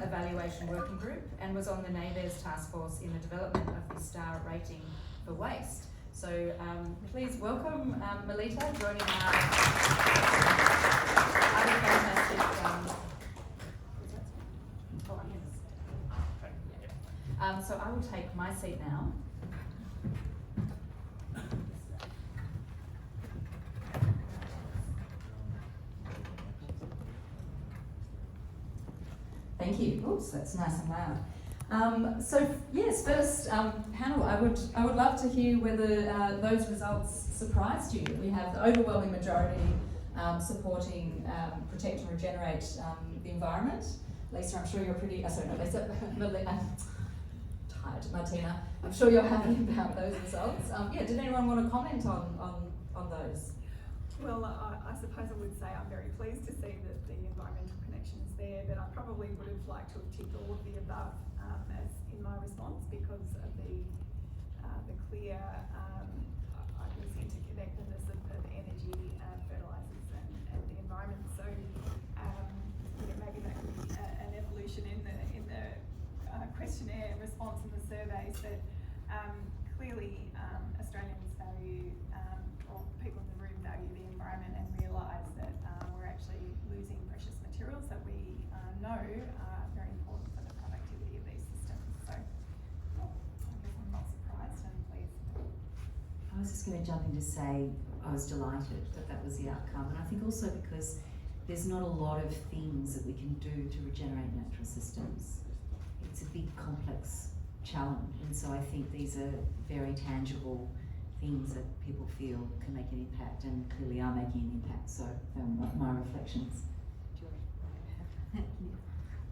Evaluation Working Group and was on the NABERS task force in the development of the star rating for waste. So please welcome Melita joining our other fantastic. So I will take my seat now. Thank you. Oops, that's nice and loud. So yes, first panel, I would love to hear whether those results surprised you. We have the overwhelming majority supporting protect and regenerate the environment. Lisa, I'm sure you're pretty. Sorry, not Lisa. Martina, I'm sure you're happy about those results. Yeah, did anyone want to comment on those? Well, I suppose I would say I'm very pleased to see that the environmental connection is there, but I probably would have liked to have ticked all of the above as in my response because of the clear, I guess, interconnectedness of energy, fertilisers and the environment. So maybe that could be an evolution in the questionnaire response in the surveys, but clearly Australians value, or people in the room value the environment and realise that we're actually losing precious materials that we know are very important for the productivity of these systems. So I guess I'm not surprised and pleased. I was just going to jump in to say I was delighted that that was the outcome, and I think also because there's not a lot of things that we can do to regenerate natural systems. It's a big, complex challenge, and so I think these are very tangible things that people feel can make an impact, and clearly are making an impact. So my reflections.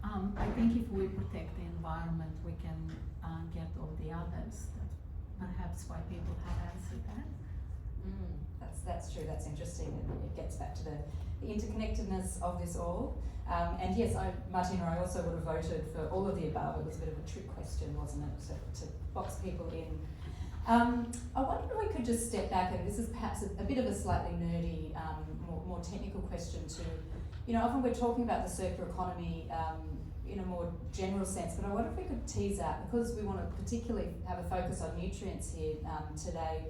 I think if we protect the environment, we can get all the others. Perhaps why people have answered that. That's true. That's interesting. It gets back to the interconnectedness of this all. And yes, Martina, I also would have voted for all of the above. It was a bit of a trick question, wasn't it, to box people in. I wonder if we could just step back, and this is perhaps a bit of a slightly nerdy, more technical question too. You know, often we're talking about the circular economy in a more general sense, but I wonder if we could tease out, because we want to particularly have a focus on nutrients here today,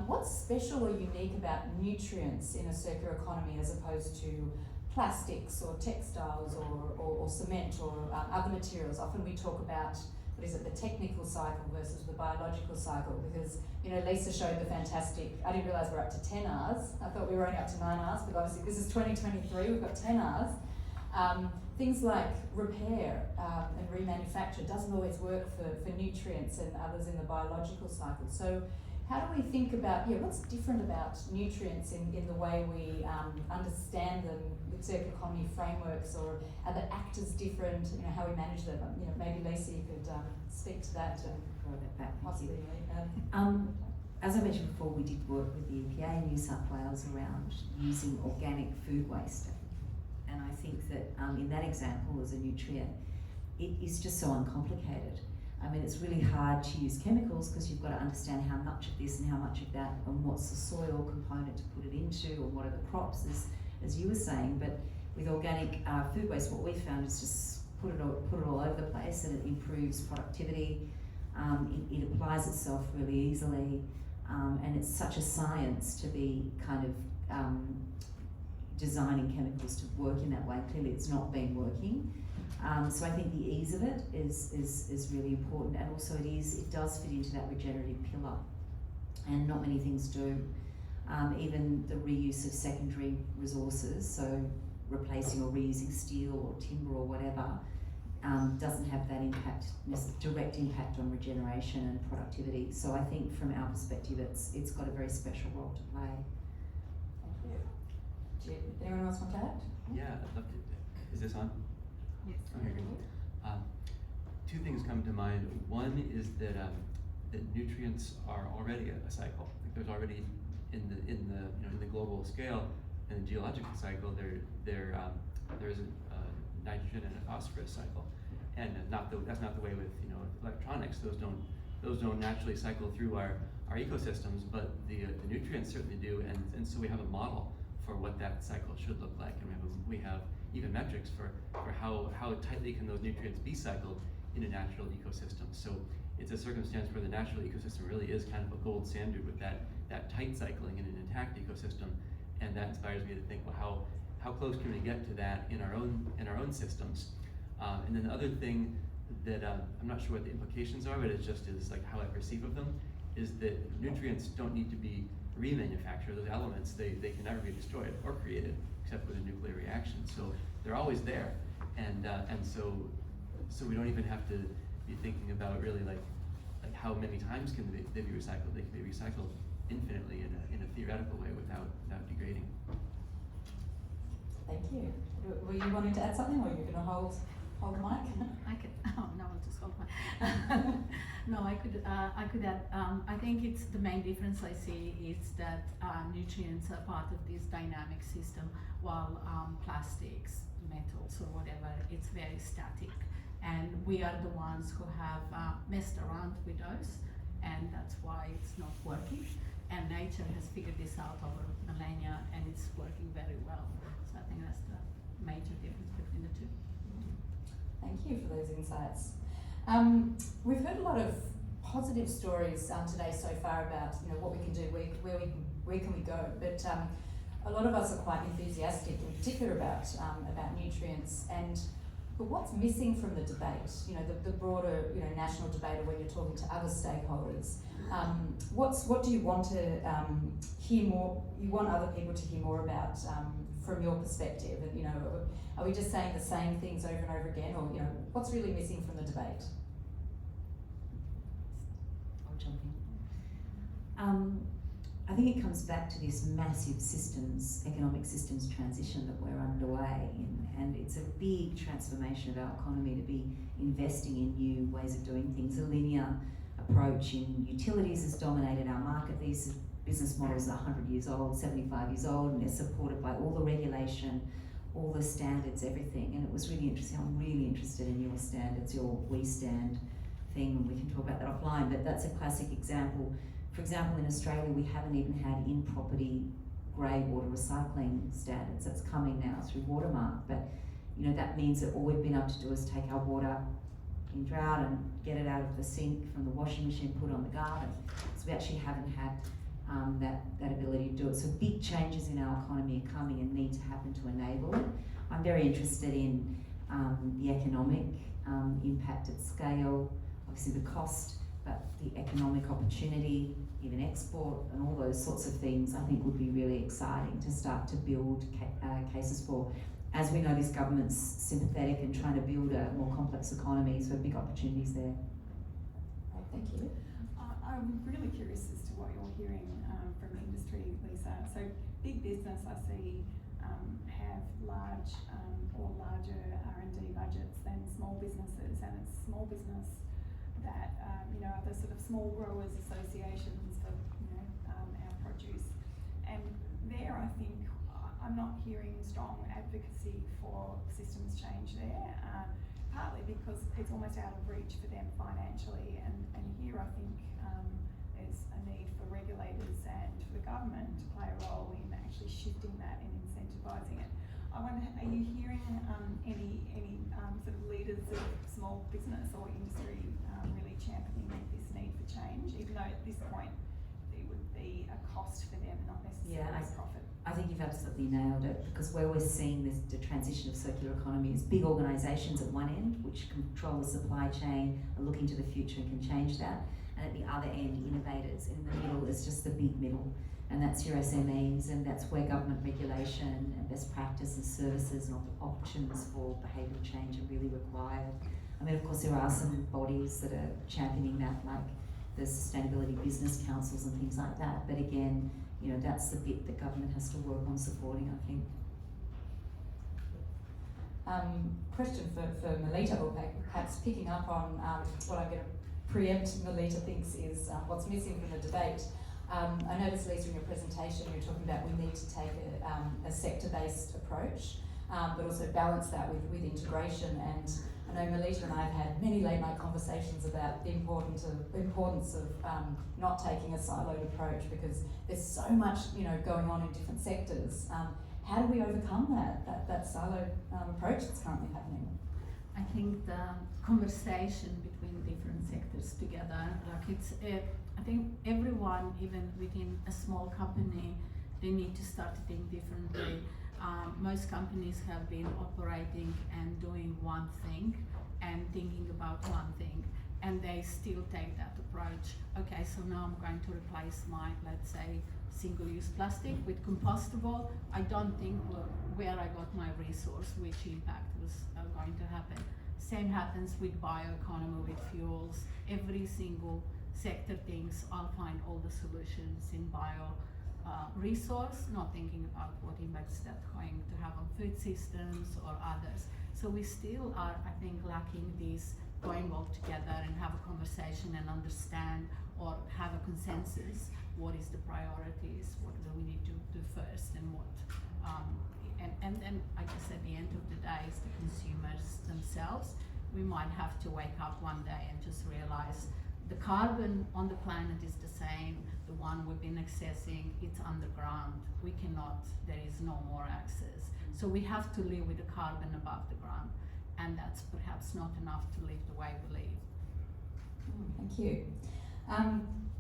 what's special or unique about nutrients in a circular economy as opposed to plastics or textiles or cement or other materials? Often we talk about, what is it, the technical cycle versus the biological cycle, because, you know, Lisa showed the fantastic, I didn't realise we're up to 10 Rs. I thought we were only up to 9 Rs, but obviously this is 2023, we've got 10 Rs. Things like repair and remanufacture doesn't always work for nutrients and others in the biological cycle. So how do we think about, what's different about nutrients in the way we understand them with circular economy frameworks, or are the actors different, how we manage them? Maybe Lisa, you could speak to that and throw that back. possibly. As I mentioned before, we did work with the EPA in New South Wales around using organic food waste. And I think that in that example as a nutrient, it is just so uncomplicated. I mean, it's really hard to use chemicals because you've got to understand how much of this and how much of that, and what's the soil component to put it into, or what are the crops, as you were saying. But with organic food waste, what we found is just put it all over the place, and it improves productivity. It applies itself really easily, and it's such a science to be kind of designing chemicals to work in that way. Clearly, it's not been working. So I think the ease of it is really important, and also it does fit into that regenerative pillar, and not many things do. Even the reuse of secondary resources, so replacing or reusing steel or timber or whatever, doesn't have that direct impact on regeneration and productivity. So I think from our perspective, it's got a very special role to play. Thank you. Anyone else want to add? Yeah, I'd love to. Is this on? Yes. Okay, good. Two things come to mind. One is that nutrients are already a cycle. Like there's already in the global scale, in the geological cycle, there's a nitrogen and a phosphorus cycle, and that's not the way with electronics. Those don't naturally cycle through our ecosystems, but the nutrients certainly do, and so we have a model for what that cycle should look like, and we have even metrics for how tightly can those nutrients be cycled in a natural ecosystem. So it's a circumstance where the natural ecosystem really is kind of a gold standard with that tight cycling in an intact ecosystem, and that inspires me to think, well, how close can we get to that in our own systems? And then the other thing that I'm not sure what the implications are, but it just is like how I perceive of them, is that nutrients don't need to be remanufactured. Those elements, they can never be destroyed or created except with a nuclear reaction. So they're always there, and so we don't even have to be thinking about really like how many times can they be recycled. They can be recycled infinitely in a theoretical way without degrading. Thank you. Were you wanting to add something, or you're going to hold the mic? I could. Oh no, I'll just hold my. No, I could add. I think it's the main difference I see is that nutrients are part of this dynamic system, while plastics, metals, or whatever, it's very static. And we are the ones who have messed around with those, and that's why it's not working. And nature has figured this out over millennia, and it's working very well. So I think that's the major difference between the two. Thank you for those insights. We've heard a lot of positive stories today so far about what we can do, where can we go, but a lot of us are quite enthusiastic, in particular about nutrients. But what's missing from the debate? The broader national debate, or when you're talking to other stakeholders. What do you want to hear more? You want other people to hear more about from your perspective, and are we just saying the same things over and over again, or what's really missing from the debate? I'll jump in. I think it comes back to this massive economic systems transition that we're underway in, and it's a big transformation of our economy to be investing in new ways of doing things. A linear approach in utilities has dominated our market. These business models are 100 years old, 75 years old, and they're supported by all the regulation, all the standards, everything. And it was really interesting. I'm really interested in your standards, your We Stand thing, and we can talk about that offline, but that's a classic example. For example, in Australia, we haven't even had in-property grey water recycling standards. That's coming now through Watermark, but that means that all we've been able to do is take our water in drought and get it out of the sink from the washing machine, put it on the garden. So we actually haven't had that ability to do it. So big changes in our economy are coming and need to happen to enable it. I'm very interested in the economic impact at scale, obviously the cost, but the economic opportunity, even export and all those sorts of things, I think would be really exciting to start to build cases for. As we know, this government's sympathetic and trying to build a more complex economy, so big opportunities there. Right, thank you. I'm really curious as to what you're hearing from industry, Lisa. So big business, I see, have large or larger R&D budgets than small businesses, and it's small business that are the sort of small growers associations for our produce. And there, I think I'm not hearing strong advocacy for systems change there, partly because it's almost out of reach for them financially, and here I think there's a need for regulators and for the government to play a role in actually shifting that and incentivising it. I wonder, are you hearing any sort of leaders of small business or industry really championing this need for change, even though at this point it would be a cost for them, not necessarily a profit? I think you've absolutely nailed it, because where we're seeing the transition of circular economy is big organisations at one end, which control the supply chain, are looking to the future and can change that, and at the other end, innovators. In the middle is just the big middle, and that's your SMEs, and that's where government regulation and best practice and services and options for behavioural change are really required. I mean, of course, there are some bodies that are championing that, like the Sustainability Business Councils and things like that, but again, that's the bit that government has to work on supporting, I think. Question for Melita, or perhaps picking up on what I'm going to preempt Melita thinks is what's missing from the debate. I noticed, Lisa, in your presentation, you were talking about we need to take a sector-based approach, but also balance that with integration. And I know Melita and I have had many late-night conversations about the importance of not taking a siloed approach, because there's so much going on in different sectors. how do we overcome that siloed approach that's currently happening? I think the conversation between different sectors together, like I think everyone, even within a small company, they need to start to think differently. Most companies have been operating and doing one thing and thinking about one thing, and they still take that approach. Okay, so now I'm going to replace my, let's say, single-use plastic with compostable. I don't think where I got my resource, which impact was going to happen. Same happens with bioeconomy, with fuels. Every single sector thinks I'll find all the solutions in bio resource, not thinking about what impacts that's going to have on food systems or others. So we still are, I think, lacking this going all together and have a conversation and understand or have a consensus. What is the priorities? What do we need to do first, and what? And then I guess at the end of the day, it's the consumers themselves. We might have to wake up one day and just realize the carbon on the planet is the same. The one we've been accessing, it's underground. We cannot, there is no more access. So we have to live with the carbon above the ground, and that's perhaps not enough to live the way we live. Thank you.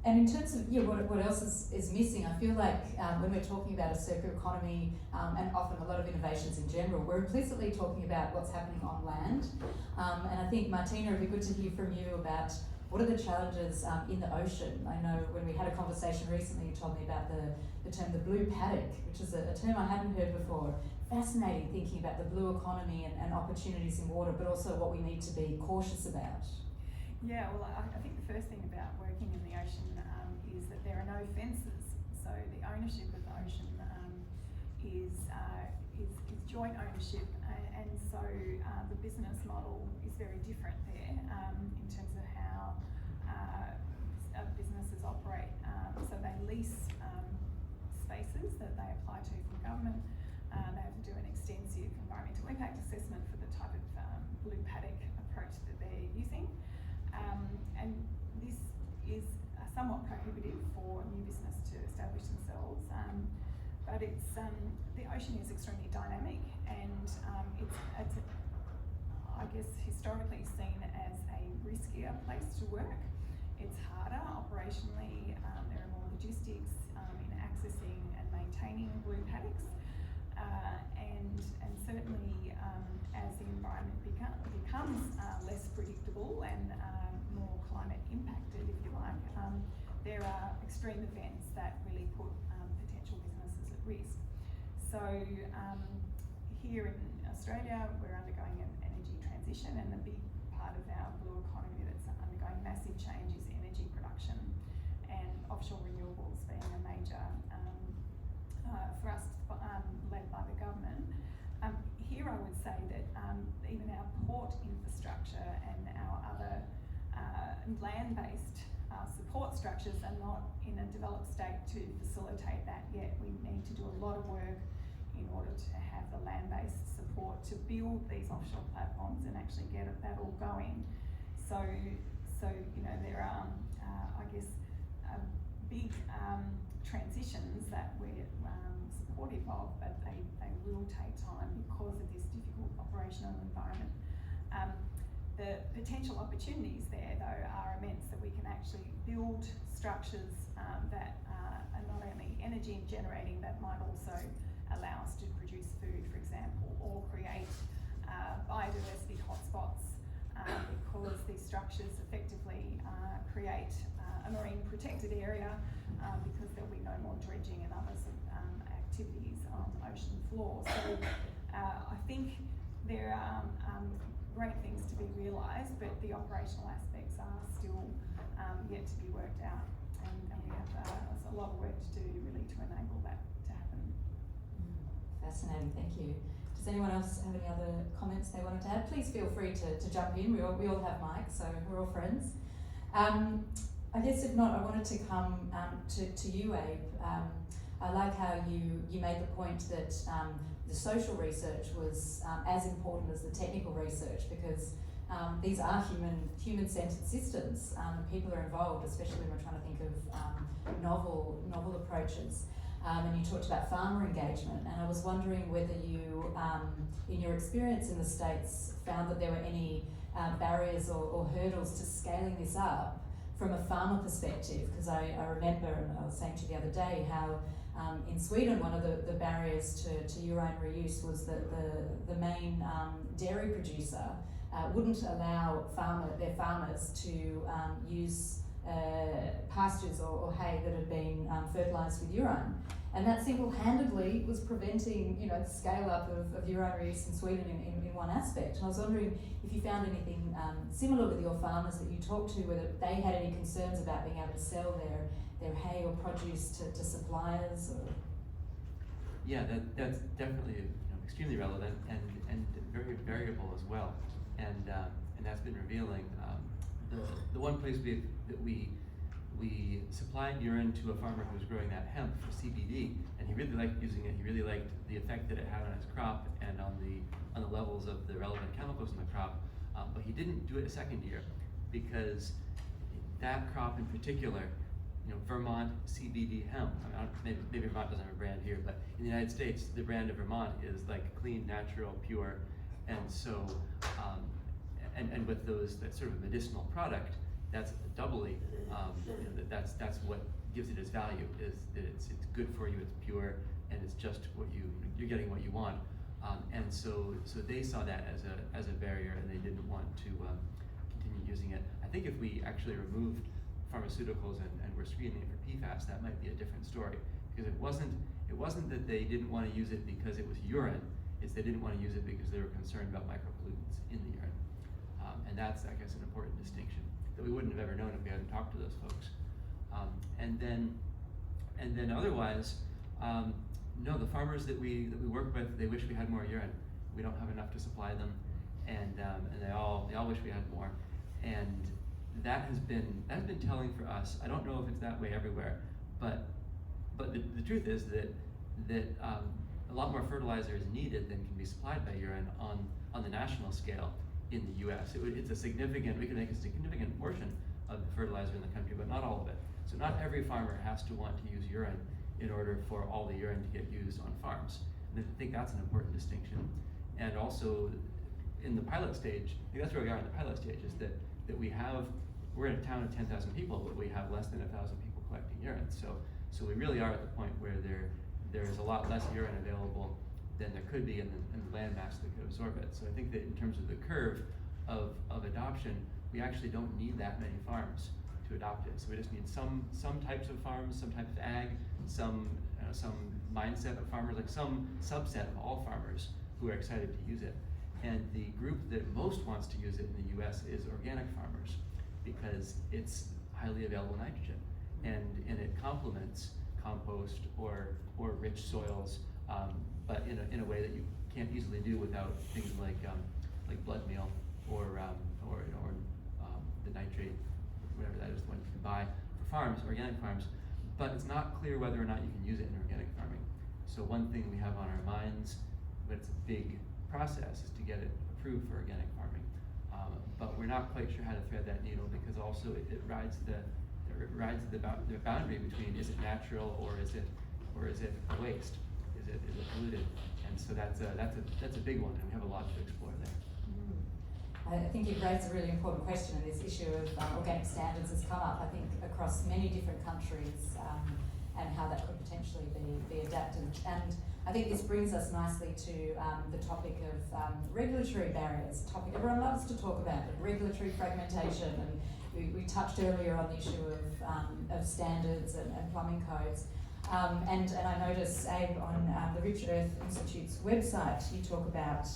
And in terms of what else is missing, I feel like when we're talking about a circular economy and often a lot of innovations in general, we're implicitly talking about what's happening on land. And I think, Martina, it'd be good to hear from you about what are the challenges in the ocean. I know when we had a conversation recently, you told me about the term the blue paddock, which is a term I hadn't heard before. Fascinating, thinking about the blue economy and opportunities in water, but also what we need to be cautious about. Yeah, well, I think the first thing about working in the ocean is that there are no fences. So the ownership of the ocean is joint ownership, and so the business model is very different there in terms of how businesses operate. So they lease spaces that they apply to from government. They have to do an extensive environmental impact assessment for the type of blue paddock approach that they're using. And this is somewhat prohibitive for new business to establish themselves, but it's the ocean is extremely dynamic, and it's I guess historically seen as a riskier place to work. It's harder operationally. There are more logistics in accessing and maintaining blue paddocks, and certainly as the environment becomes less predictable and more climate impacted, if you like, there are extreme events that really put potential businesses at risk. So here in Australia, we're undergoing an energy transition, and a big part of our blue economy that's undergoing massive change is energy production, and offshore renewables being a major thrust led by the government. Here I would say that even our port infrastructure and our other land-based support structures are not in a developed state to facilitate that yet. We need to do a lot of work in order to have the land-based support to build these offshore platforms and actually get that all going. So you know, there are, I guess, big transitions that we're supportive of, but they will take time because of this difficult operational environment. The potential opportunities there, though, are immense, that we can actually build structures that are not only energy generating, but might also allow us to produce food, for example, or create biodiversity hotspots, because these structures effectively create a marine protected area, because there'll be no more dredging and other activities on the ocean floor. So I think there are great things to be realised, but the operational aspects are still yet to be worked out, and we have a lot of work to do really to enable that to happen. Fascinating, thank you. Does anyone else have any other comments they wanted to add? Please feel free to jump in. We all have mics, so we're all friends. I guess if not, I wanted to come to you, Abe. I like how you made the point that the social research was as important as the technical research, because these are human-centered systems. People are involved, especially when we're trying to think of novel approaches. and you talked about farmer engagement, and I was wondering whether you, in your experience in the States, found that there were any barriers or hurdles to scaling this up from a farmer perspective, because I remember, and I was saying to you the other day, how in Sweden one of the barriers to urine reuse was that the main dairy producer wouldn't allow their farmers to use pastures or hay that had been fertilised with urine. And that single-handedly was preventing, the scale up of urine reuse in Sweden in one aspect. And I was wondering if you found anything similar with your farmers that you talked to, whether they had any concerns about being able to sell their hay or produce to suppliers. Or... Yeah, that's definitely extremely relevant and very variable as well. And that's been revealing. The one place that we supplied urine to a farmer who was growing that hemp for CBD, and he really liked using it. He really liked the effect that it had on his crop and on the levels of the relevant chemicals in the crop. But he didn't do it a second year because that crop in particular, Vermont CBD hemp. Maybe Vermont doesn't have a brand here, but in the United States, the brand of Vermont is like clean, natural, pure, and so and with that sort of medicinal product, that's doubly that's what gives it its value, is that it's good for you, it's pure, and it's just you're getting what you want, and so they saw that as a barrier, and they didn't want to continue using it. I think if we actually removed pharmaceuticals and were screening it for PFAS, that might be a different story, because it wasn't that they didn't want to use it because it was urine. It's they didn't want to use it because they were concerned about micropollutants in the urine, and that's, I guess, an important distinction that we wouldn't have ever known if we hadn't talked to those folks. And then otherwise, no, the farmers that we work with, they wish we had more urine. We don't have enough to supply them, and they all wish we had more, and that has been telling for us. I don't know if it's that way everywhere, but the truth is that a lot more fertilizer is needed than can be supplied by urine on the national scale in the U.S. It's a significant, we can make a significant portion of the fertilizer in the country, but not all of it. So not every farmer has to want to use urine in order for all the urine to get used on farms. And I think that's an important distinction. And also in the pilot stage, I think that's where we are in the pilot stage, is that we're in a town of 10,000 people, but we have less than 1,000 people collecting urine. So we really are at the point where there's a lot less urine available than there could be in the land mass that could absorb it. So I think that in terms of the curve of adoption, we actually don't need that many farms to adopt it. So we just need some types of farms, some types of ag, some mindset of farmers, like some subset of all farmers who are excited to use it. And the group that most wants to use it in the US is organic farmers, because it's highly available nitrogen, and it complements compost or rich soils, but in a way that you can't easily do without things like blood meal or the nitrate, whatever that is, the one you can buy for farms, organic farms. But it's not clear whether or not you can use it in organic farming. So one thing we have on our minds, but it's a big process, is to get it approved for organic farming. But we're not quite sure how to thread that needle, because also it rides the boundary between, is it natural or is it a waste? Is it polluted? And so that's a big one, and we have a lot to explore there. I think you've raised a really important question, and this issue of organic standards has come up, I think, across many different countries, and how that could potentially be adapted. And I think this brings us nicely to the topic of regulatory barriers, a topic everyone loves to talk about, but regulatory fragmentation. And we touched earlier on the issue of standards and plumbing codes. And I noticed, Abe, on the Rich Earth Institute's website, you talk about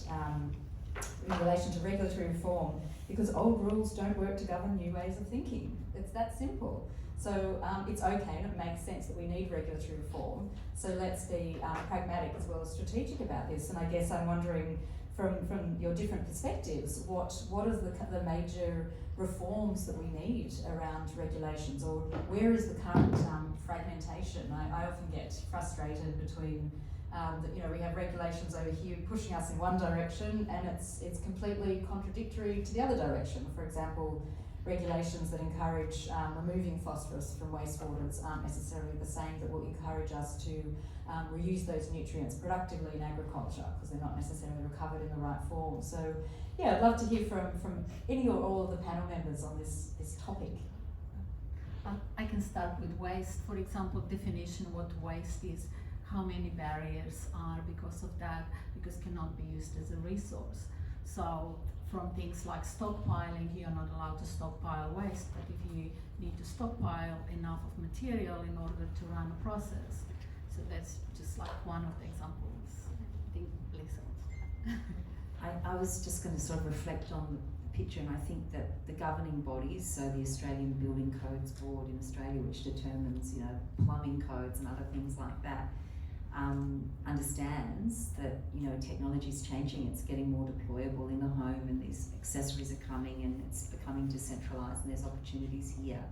in relation to regulatory reform, because old rules don't work to govern new ways of thinking. It's that simple. So it's okay, and it makes sense that we need regulatory reform. So let's be pragmatic as well as strategic about this. And I guess I'm wondering, from your different perspectives, what is the major reforms that we need around regulations, or where is the current fragmentation? I often get frustrated between that we have regulations over here pushing us in one direction, and it's completely contradictory to the other direction. For example, regulations that encourage removing phosphorus from wastewaters aren't necessarily the same that will encourage us to reuse those nutrients productively in agriculture, because they're not necessarily recovered in the right form. So yeah, I'd love to hear from any or all of the panel members on this topic. I can start with waste. For example, definition what waste is, how many barriers are because of that, because cannot be used as a resource. So from things like stockpiling, you're not allowed to stockpile waste, but if you need to stockpile enough of material in order to run a process. So that's just like one of the examples. I think Lisa. I was just going to sort of reflect on the picture, and I think that the governing bodies, so the Australian Building Codes Board in Australia, which determines, you know, plumbing codes and other things like that, understands that, you know, technology is changing, it's getting more deployable in the home, and these accessories are coming, and it's becoming decentralised, and there's opportunities here.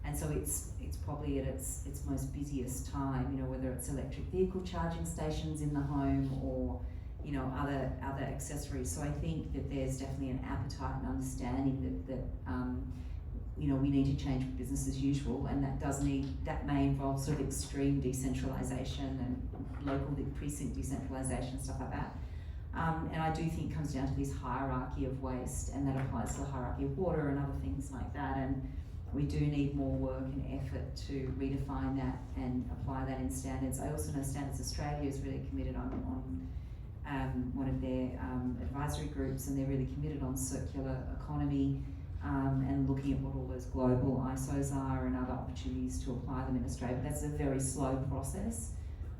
And so it's probably at its most busiest time, you know, whether it's electric vehicle charging stations in the home or, you know, other accessories. So I think that there's definitely an appetite and understanding that you know, we need to change business as usual, and that may involve sort of extreme decentralisation and local precinct decentralisation, stuff like that. And I do think it comes down to this hierarchy of waste, and that applies to the hierarchy of water and other things like that. And we do need more work and effort to redefine that and apply that in standards. I also know Standards Australia is really committed on one of their advisory groups, and they're really committed on circular economy. And looking at what all those global ISOs are and other opportunities to apply them in Australia. But that's a very slow process.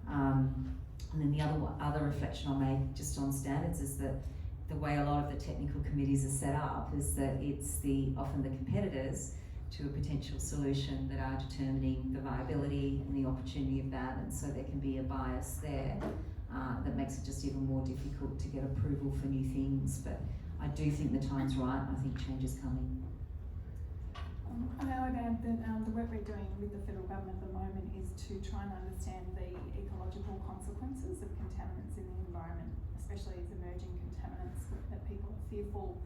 And then the other reflection I'll make just on standards is that the way a lot of the technical committees are set up is that it's often the competitors to a potential solution that are determining the viability and the opportunity of that, and so there can be a bias there that makes it just even more difficult to get approval for new things. But I do think the time's right. I think change is coming. I would add that the work we're doing with the federal government at the moment is to try and understand the ecological consequences of contaminants in the environment, especially as emerging contaminants that people are fearful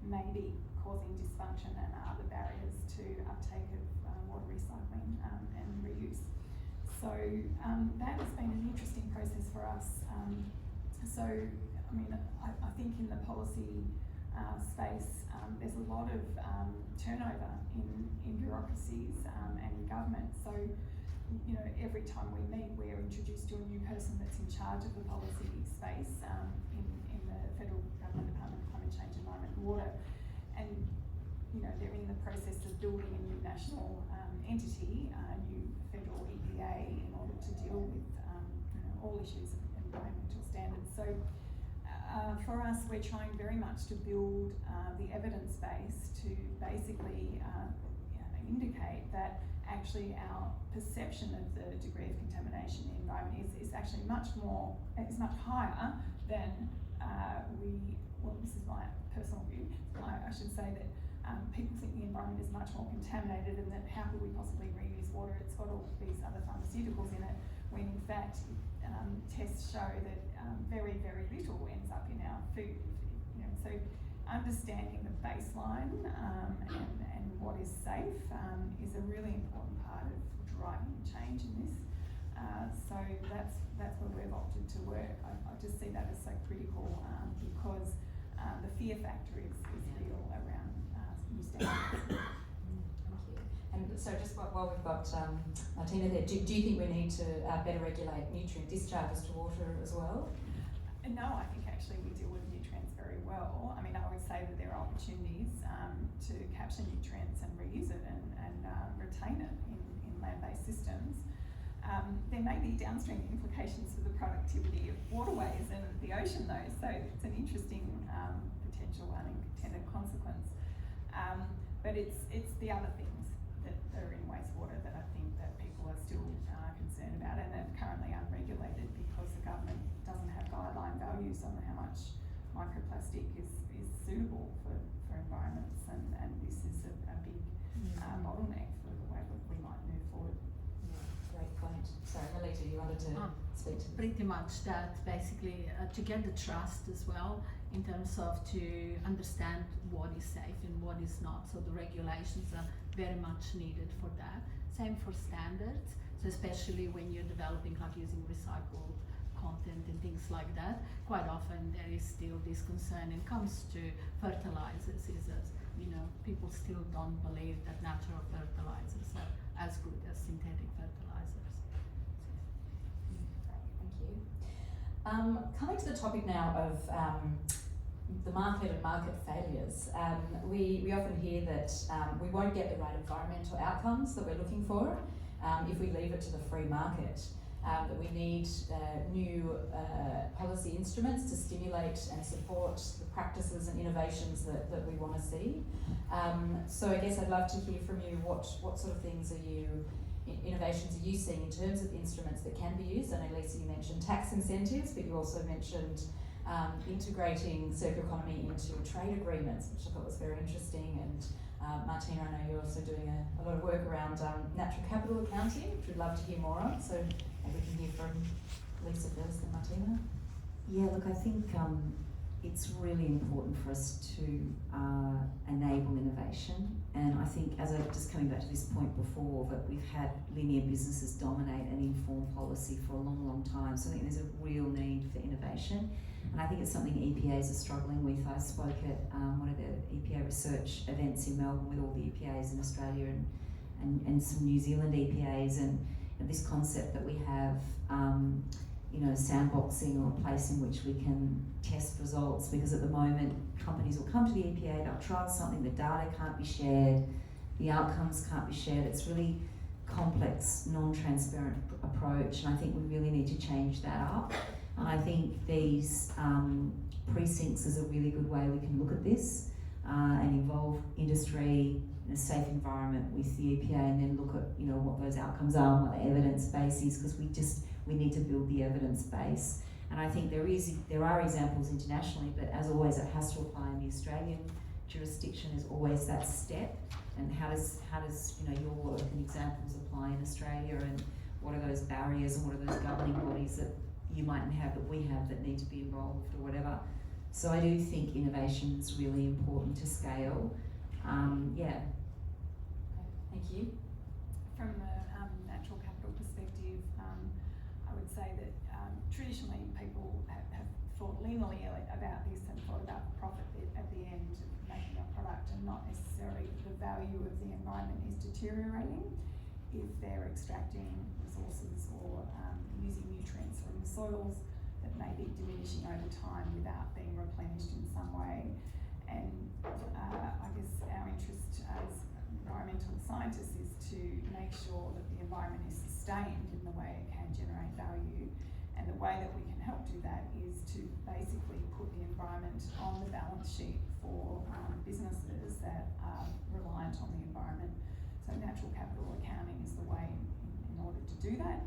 may be causing dysfunction and other barriers to uptake of water recycling and reuse. So that has been an interesting process for us. So I mean, I think in the policy space, there's a lot of turnover in bureaucracies and government. So, you know, every time we meet, we're introduced to a new person that's in charge of the policy space in the federal government Department of Climate Change, Environment and Water. And, you know, they're in the process of building a new national entity, a new federal EPA, in order to deal with you know, all issues of environmental standards. So for us, we're trying very much to build the evidence base to basically indicate that actually our perception of the degree of contamination in the environment is actually much higher than well, this is my personal view. I should say that people think the environment is much more contaminated, and that how could we possibly reuse water? It's got all these other pharmaceuticals in it, when in fact tests show that very, very little ends up in our food. You know, so understanding the baseline and what is safe is a really important part of driving change in this. So that's where we've opted to work. I just see that as so critical because the fear factor is real around new standards. Thank you. And so just while we've got Martina there, do you think we need to better regulate nutrient discharges to water as well? No, I think actually we deal with nutrients very well. I mean, I would say that there are opportunities to capture nutrients and reuse it and retain it in land-based systems. There may be downstream implications for the productivity of waterways and the ocean though, so it's an interesting potential unintended consequence. But it's the other things that are in wastewater that I think that people are still concerned about, and are currently unregulated because the government doesn't have guideline values on how much microplastic is suitable for environments, and this is a big bottleneck for the way that we might move forward. Yeah, great point. Sorry, Melita, you wanted to speak to this? Pretty much that, basically, to get the trust as well in terms of to understand what is safe and what is not. So the regulations are very much needed for that. Same for standards. So especially when you're developing like using recycled content and things like that, quite often there is still this concern when it comes to fertilizers is that, you know, people still don't believe that natural fertilizers are as good as synthetic fertilizers. Thank you. Coming to the topic now of the market and market failures, we often hear that we won't get the right environmental outcomes that we're looking for if we leave it to the free market. That we need new policy instruments to stimulate and support the practices and innovations that we want to see. So I guess I'd love to hear from you what sort of things innovations are you seeing in terms of instruments that can be used? I know, Lisa, you mentioned tax incentives, but you also mentioned integrating circular economy into trade agreements, which I thought was very interesting. And Martina, I know you're also doing a lot of work around natural capital accounting, which we'd love to hear more on. So maybe we can hear from Lisa first and Martina. Yeah, look, I think it's really important for us to enable innovation. And I think, as I just coming back to this point before, that we've had linear businesses dominate and inform policy for a long, long time. So I think there's a real need for innovation. And I think it's something EPAs are struggling with. I spoke at one of the EPA research events in Melbourne with all the EPAs in Australia and some New Zealand EPAs, and this concept that we have sandboxing, or a place in which we can test results, because at the moment companies will come to the EPA, they'll trial something, the data can't be shared, the outcomes can't be shared. It's really complex, non-transparent approach, and I think we really need to change that up. And I think these precincts is a really good way we can look at this and involve industry in a safe environment with the EPA, and then look at what those outcomes are and what the evidence base is, because we need to build the evidence base. And I think there are examples internationally, but as always it has to apply in the Australian jurisdiction. Is always that step, and how does your work and examples apply in Australia, and what are those barriers and what are those governing bodies that you mightn't have that we have that need to be involved or whatever. So I do think innovation is really important to scale. Thank you. From a natural capital perspective, I would say that traditionally people have thought linearly about this and thought about the profit at the end of making a product, and not necessarily the value of the environment is deteriorating if they're extracting resources or using nutrients from the soils that may be diminishing over time without being replenished in some way. And I guess our interest as environmental scientists is to make sure that the environment is sustained in the way it can generate value. And the way that we can help do that is to basically put the environment on the balance sheet for businesses that are reliant on the environment. So natural capital accounting is the way in order to do that.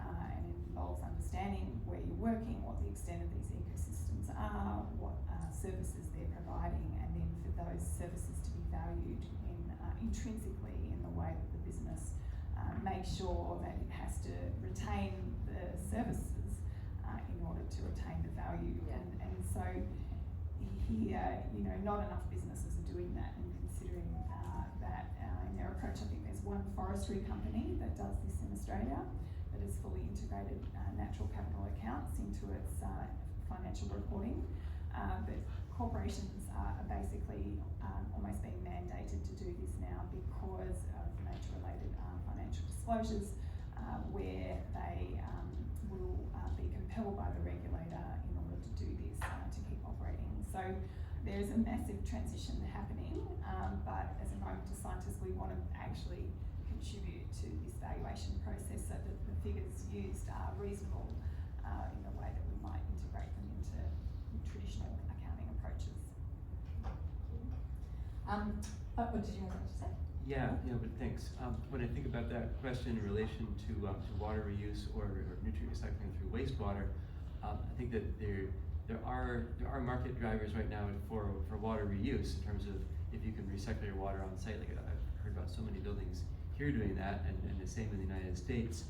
And it involves understanding where you're working, what the extent of these ecosystems are, what services they're providing, and then for those services to be valued intrinsically in the way that the business makes sure that it has to retain the services in order to attain the value. Yeah. And so here, not enough businesses are doing that and considering that in their approach. I think there's one forestry company that does this in Australia that has fully integrated natural capital accounts into its financial reporting. But corporations are basically almost being mandated to do this now because of nature-related financial disclosures, where they will be compelled by the regulator in order to do this to keep operating. So there is a massive transition happening, but as environmental scientists, we want to actually contribute to this valuation process so that the figures used are reasonable in the way that we might integrate them into traditional accounting approaches. What did you have to say? But thanks. When I think about that question in relation to water reuse or nutrient recycling through wastewater, I think that there are market drivers right now for water reuse in terms of if you can recycle your water on site. Like I've heard about so many buildings here doing that, and the same in the United States.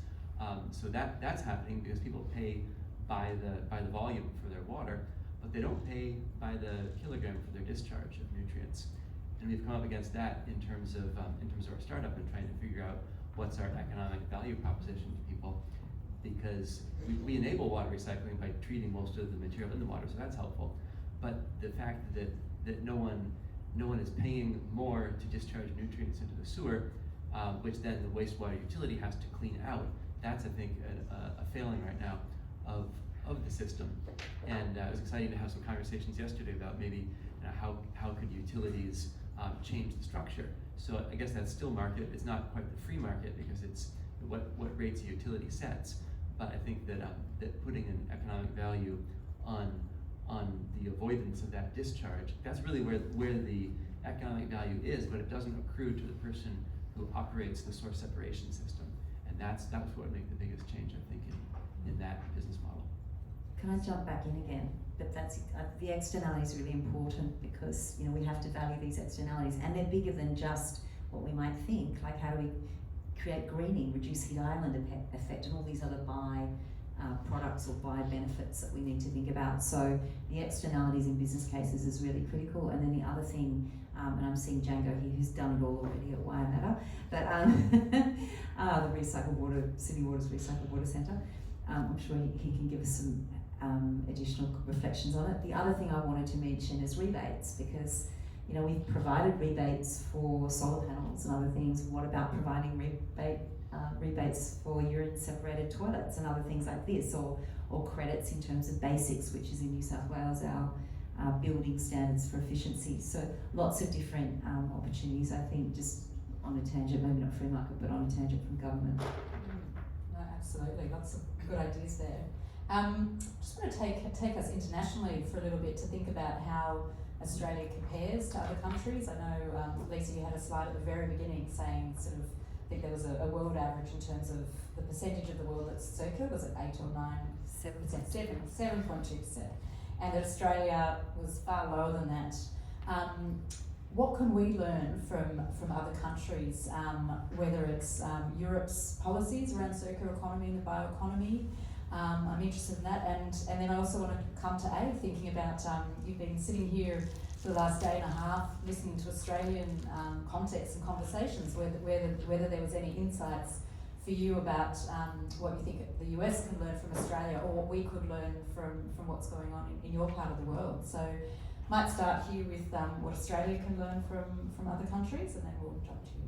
So that's happening because people pay by the volume for their water. but they don't pay by the kilogram for their discharge of nutrients. And we've come up against that in terms of our startup and trying to figure out what's our economic value proposition to people, because we enable water recycling by treating most of the material in the water, so that's helpful. But the fact that no one is paying more to discharge nutrients into the sewer, which then the wastewater utility has to clean out, that's, I think, a failing right now of the system. And it was exciting to have some conversations yesterday about maybe how could utilities change the structure. So I guess that's still market. It's not quite the free market because it's what rates a utility sets. But I think that putting an economic value on the avoidance of that discharge, that's really where the economic value is, but it doesn't accrue to the person who operates the source separation system. And that's what would make the biggest change, I think, in that business model. Can I jump back in again? But that's the externality is really important, because we have to value these externalities, and they're bigger than just what we might think. Like, how do we create greening, reduce heat island effect, and all these other products or buy benefits that we need to think about. So the externalities in business cases is really critical. And then the other thing, and I'm seeing Django here who's done it all already at Waimata, but the Sydney Water's Recycled Water Centre. I'm sure he can give us some additional reflections on it. The other thing I wanted to mention is rebates, because we've provided rebates for solar panels and other things. What about providing rebates for urine separated toilets and other things like this, or credits in terms of basics, which is in New South Wales our building standards for efficiency. So lots of different opportunities, I think, just on a tangent, maybe not free market, but on a tangent from government. No, absolutely, lots of good ideas there. Just want to take us internationally for a little bit to think about how Australia compares to other countries. I know, Lisa, you had a slide at the very beginning saying I think there was a world average in terms of the percentage of the world that's circular. Was it 8 or 9? 7.2%. And that Australia was far lower than that. What can we learn from other countries, whether it's Europe's policies around circular economy and the bioeconomy? I'm interested in that, and then I also want to come to Abe, thinking about you've been sitting here for the last day and a half listening to Australian contexts and conversations, whether there was any insights for you about what you think the US can learn from Australia, or what we could learn from what's going on in your part of the world. So might start here with what Australia can learn from other countries, and then we'll jump to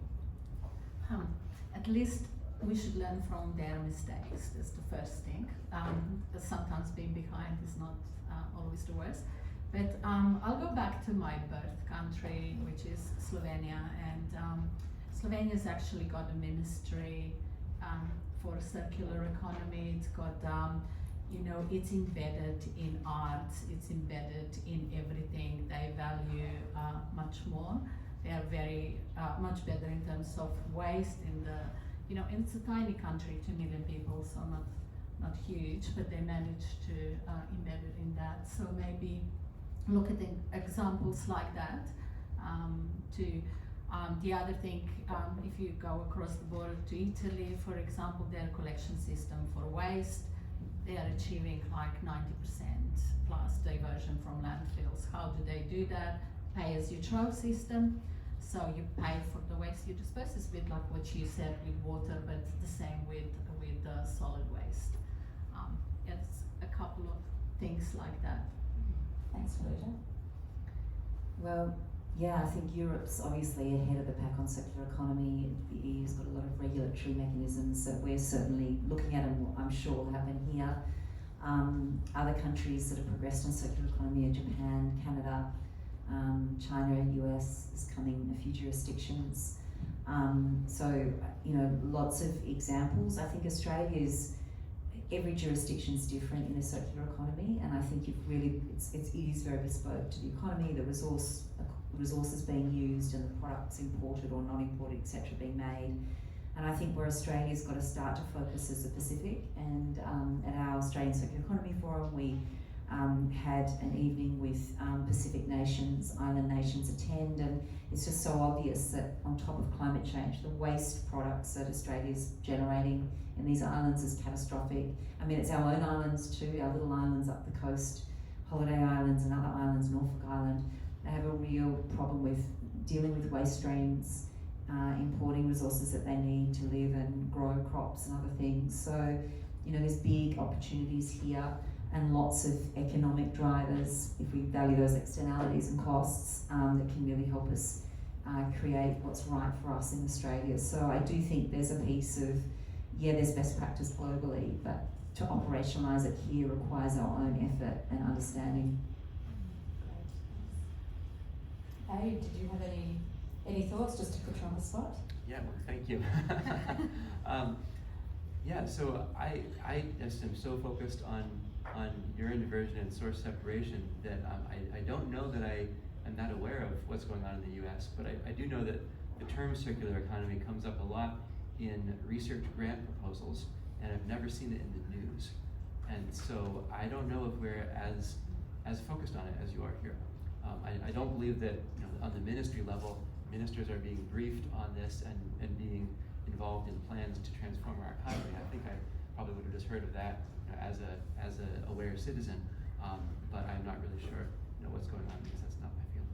you. At least we should learn from their mistakes. That's the first thing. Sometimes being behind is not always the worst. But I'll go back to my birth country, which is Slovenia, and Slovenia's actually got a ministry for circular economy. It's got, it's embedded in art, it's embedded in everything. They value much more. They are very much better in terms of waste. And it's a tiny country, 2 million people, so not huge, but they managed to embed it in that. So maybe look at the examples like that. The other thing, if you go across the border to Italy, for example, their collection system for waste, they are achieving like 90% plus diversion from landfills. How do they do that? Pay as you throw system. So you pay for the waste you dispose. It's a bit like what you said with water, but the same with solid waste. It's a couple of things like that. Thanks, Felicia. Well, yeah, I think Europe's obviously ahead of the pack on circular economy. The EU's got a lot of regulatory mechanisms that we're certainly looking at, and I'm sure will happen here. Other countries that have progressed on circular economy are Japan, Canada, China, US is coming, a few jurisdictions. So, lots of examples. I think Australia's, every jurisdiction's different in a circular economy, and I think it is very bespoke to the economy, the resources being used and the products imported or not imported, etc. being made. And I think where Australia's got to start to focus is the Pacific, and at our Australian Circular Economy Forum we had an evening with Pacific nations, island nations attend, and it's just so obvious that on top of climate change, the waste products that Australia's generating in these islands is catastrophic. I mean, it's our own islands too, our little islands up the coast, Holiday Islands and other islands, Norfolk Island, they have a real problem with dealing with waste streams, importing resources that they need to live and grow crops and other things. So, you know, there's big opportunities here and lots of economic drivers, if we value those externalities and costs, that can really help us create what's right for us in Australia. So I do think there's a piece of, yeah, there's best practice globally, but to operationalise it here requires our own effort and understanding. Great. Abe, did you have any thoughts, just to put you on the spot? Yeah, well, thank you. Yeah, so I just am so focused on urine diversion and source separation that I don't know that I am not aware of what's going on in the US, but I do know that the term circular economy comes up a lot in research grant proposals, and I've never seen it in the news. And so I don't know if we're as focused on it as you are here. I don't believe that, you know, on the ministry level, ministers are being briefed on this and being involved in plans to transform our economy. I think I probably would have just heard of that, you know, as a aware citizen, but I'm not really sure, you know, what's going on, because that's not my field.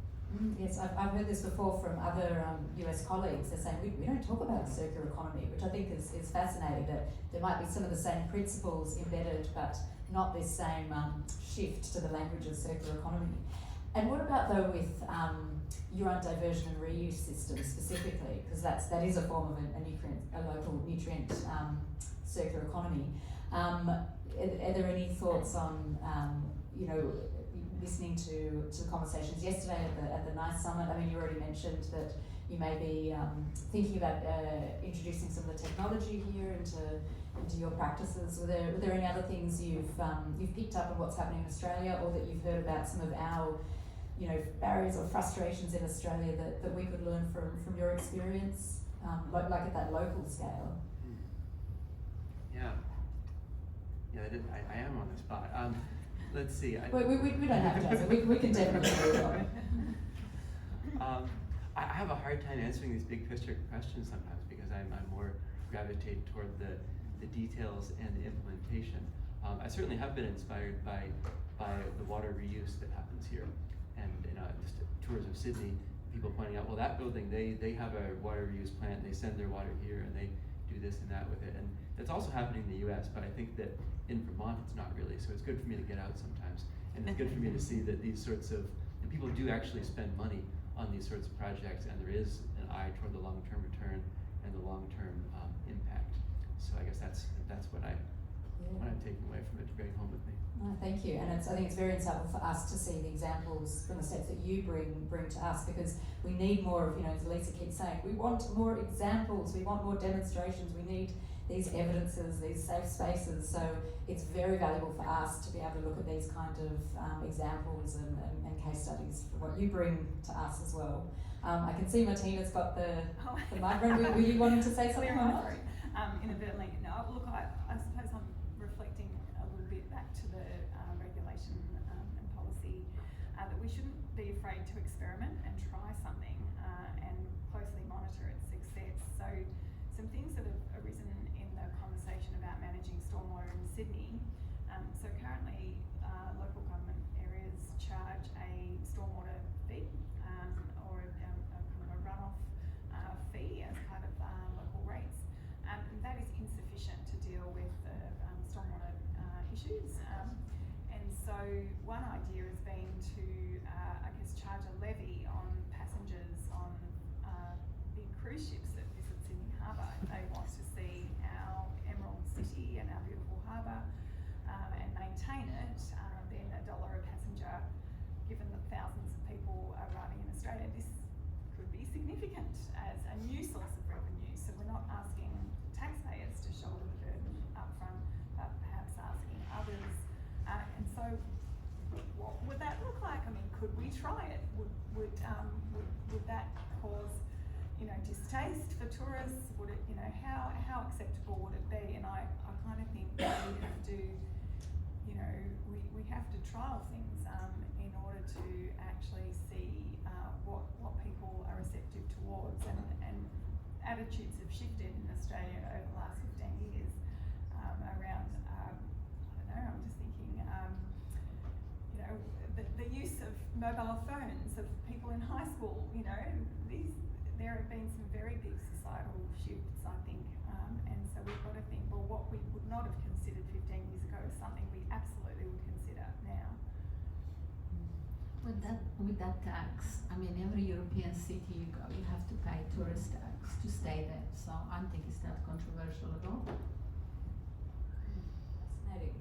Yes, I've heard this before from other US colleagues. They're saying we don't talk about a circular economy, which I think is fascinating, that there might be some of the same principles embedded, but not this same shift to the language of circular economy. And what about though with urine diversion and reuse systems specifically, because that is a form of a local nutrient circular economy. Are there any thoughts on you know, listening to the conversations yesterday at the NICE summit? I mean, you already mentioned that you may be thinking about introducing some of the technology here into your practices. Were there any other things you've picked up on what's happening in Australia, or that you've heard about some of our, you know, barriers or frustrations in Australia that we could learn from your experience, like at that local scale? Yeah, I am on the spot. Let's see. We don't have to answer. We can definitely move on. I have a hard time answering these big picture questions sometimes, because I'm more gravitate toward the details and the implementation. I certainly have been inspired by the water reuse that happens here, and just tours of Sydney, people pointing out, well, that building, they have a water reuse plant, they send their water here, and they do this and that with it. And that's also happening in the US, but I think that in Vermont it's not really. So it's good for me to get out sometimes, and it's good for me to see that these sorts of, and people do actually spend money on these sorts of projects, and there is an eye toward the long-term return and the long-term impact. So I guess that's what I'm taking away from it to bring home with me. No, thank you, and I think it's very insightful for us to see the examples from the steps that you bring to us, because we need more of, you know, as Lisa keeps saying, we want more examples, we want more demonstrations, we need these evidences, these safe spaces. So it's very valuable for us to be able to look at these kind of examples and case studies for what you bring to us as well. I can see Martina's got the microphone. Were you wanting to say something or not? Inadvertently, no. Look, I suppose I'm reflecting a little bit back to the regulation and policy that we shouldn't be afraid to experiment and try something and closely monitor its success. So some things that have arisen in the conversation about managing stormwater in Sydney. So currently local government areas charge a stormwater fee or a kind of a runoff fee as part of local rates. And that is insufficient to deal with the stormwater issues. And so one idea has been to, I guess, charge a levy on passengers on big cruise ships that visit Sydney Harbour. If they want to see our Emerald City and our beautiful harbour and maintain it, then $1 a passenger, given the thousands of people arriving in Australia, this could be significant as a new source of revenue. So we're not asking taxpayers to shoulder the burden up front, but perhaps asking others. And so what would that look like? I mean, could we try it? Would that cause, you know, distaste for tourists? Would it, you know, how acceptable would it be? And I kind of think that we have to, you know, we have to trial things in order to actually see what people are receptive towards, and attitudes have shifted in Australia over the last 15 years around, I don't know, I'm just thinking, you know, the use of mobile phones of people in high school, there have been some very big societal shifts, I think, and so we've got to think, well, what we would not have considered 15 years ago is something we absolutely would consider now. With that tax, I mean, every European city you go, you have to pay tourist tax to stay there. So I don't think it's that controversial at all. Fascinating.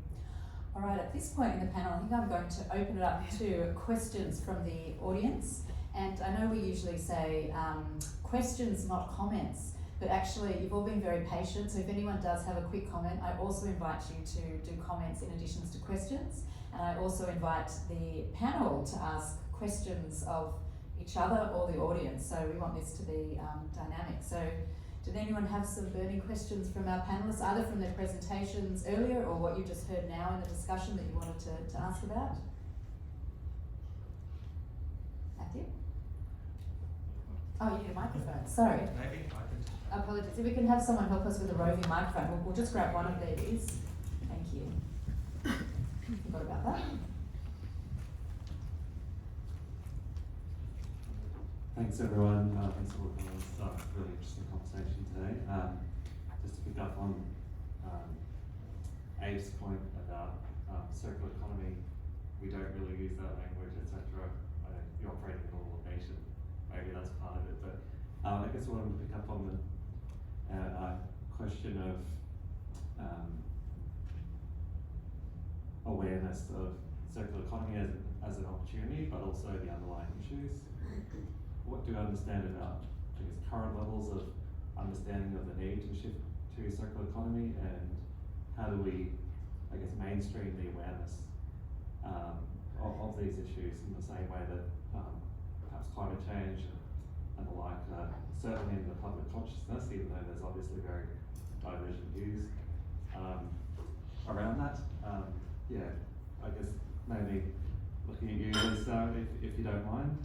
All right, at this point in the panel, I think I'm going to open it up to questions from the audience. And I know we usually say questions, not comments, but actually you've all been very patient. So if anyone does have a quick comment, I also invite you to do comments in addition to questions. And I also invite the panel to ask questions of each other or the audience. So we want this to be dynamic. So did anyone have some burning questions from our panelists, either from their presentations earlier or what you just heard now in the discussion that you wanted to ask about? Matthew? Oh, you need a microphone. Sorry. Maybe I can. Apologies. If we can have someone help us with a roving microphone, we'll just grab one of these. Thank you. Forgot about that. Thanks everyone. Thanks for all the stuff. Really interesting conversation today. Just to pick up on Abe's point about circular economy, we don't really use that language, etc. I think you're operating in all nation. Maybe that's part of it, but I guess I wanted to pick up on the question of awareness of circular economy as an opportunity, but also the underlying issues. What do you understand about, I guess, current levels of understanding of the need to shift to circular economy, and how do we, I guess, mainstream the awareness of these issues in the same way that perhaps climate change and the like, certainly in the public consciousness, even though there's obviously very divergent views around that. Yeah, I guess maybe looking at you, Lisa, if you don't mind.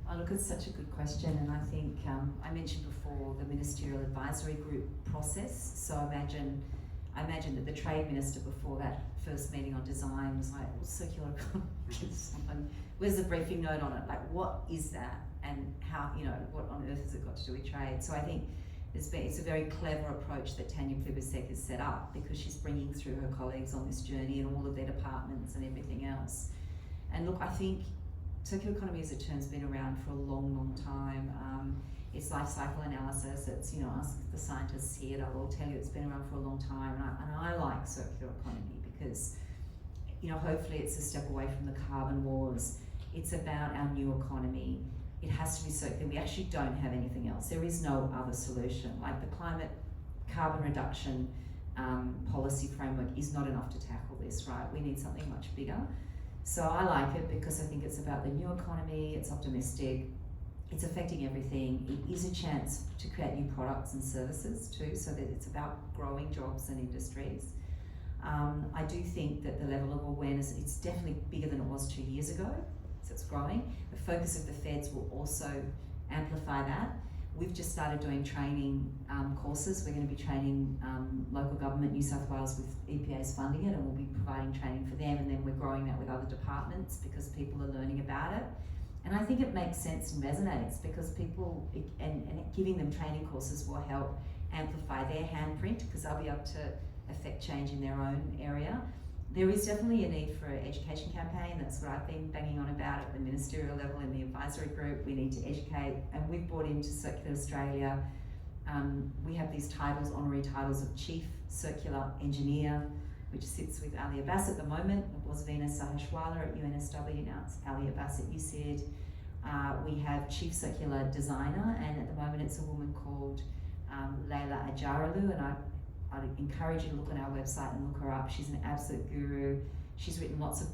Oh, look, it's such a good question, and I think I mentioned before the ministerial advisory group process. So I imagine that the trade minister before that first meeting on design was like, well, circular economy, where's the briefing note on it? Like, what is that, and how, what on earth has it got to do with trade? So I think it's a very clever approach that Tanya Plibersek has set up, because she's bringing through her colleagues on this journey and all of their departments and everything else. And look, I think circular economy as a term's been around for a long, long time. It's life cycle analysis. It's, ask the scientists here, they'll all tell you it's been around for a long time. And I like circular economy because, hopefully it's a step away from the carbon wars. It's about our new economy. It has to be circular. We actually don't have anything else. There is no other solution. Like the climate carbon reduction policy framework is not enough to tackle this, right? We need something much bigger. So I like it because I think it's about the new economy, it's optimistic, it's affecting everything. It is a chance to create new products and services too, so that it's about growing jobs and industries. I do think that the level of awareness, it's definitely bigger than it was 2 years ago, so it's growing. The focus of the feds will also amplify that. We've just started doing training courses. We're going to be training local government, New South Wales, with EPA's funding it, and we'll be providing training for them, and then we're growing that with other departments because people are learning about it. And I think it makes sense and resonates because people, and giving them training courses will help amplify their handprint, because they'll be able to affect change in their own area. There is definitely a need for an education campaign. That's what I've been banging on about at the ministerial level in the advisory group. We need to educate, and we've brought into Circular Australia, we have these titles, honorary titles of Chief Circular Engineer, which sits with Ali Abbas at the moment. It was Veena Sahashwala at UNSW, now it's Ali Abbas at UCID. We have Chief Circular Designer, and at the moment it's a woman called Leila Ajaralu, and I'd encourage you to look on our website and look her up. She's an absolute guru. She's written lots of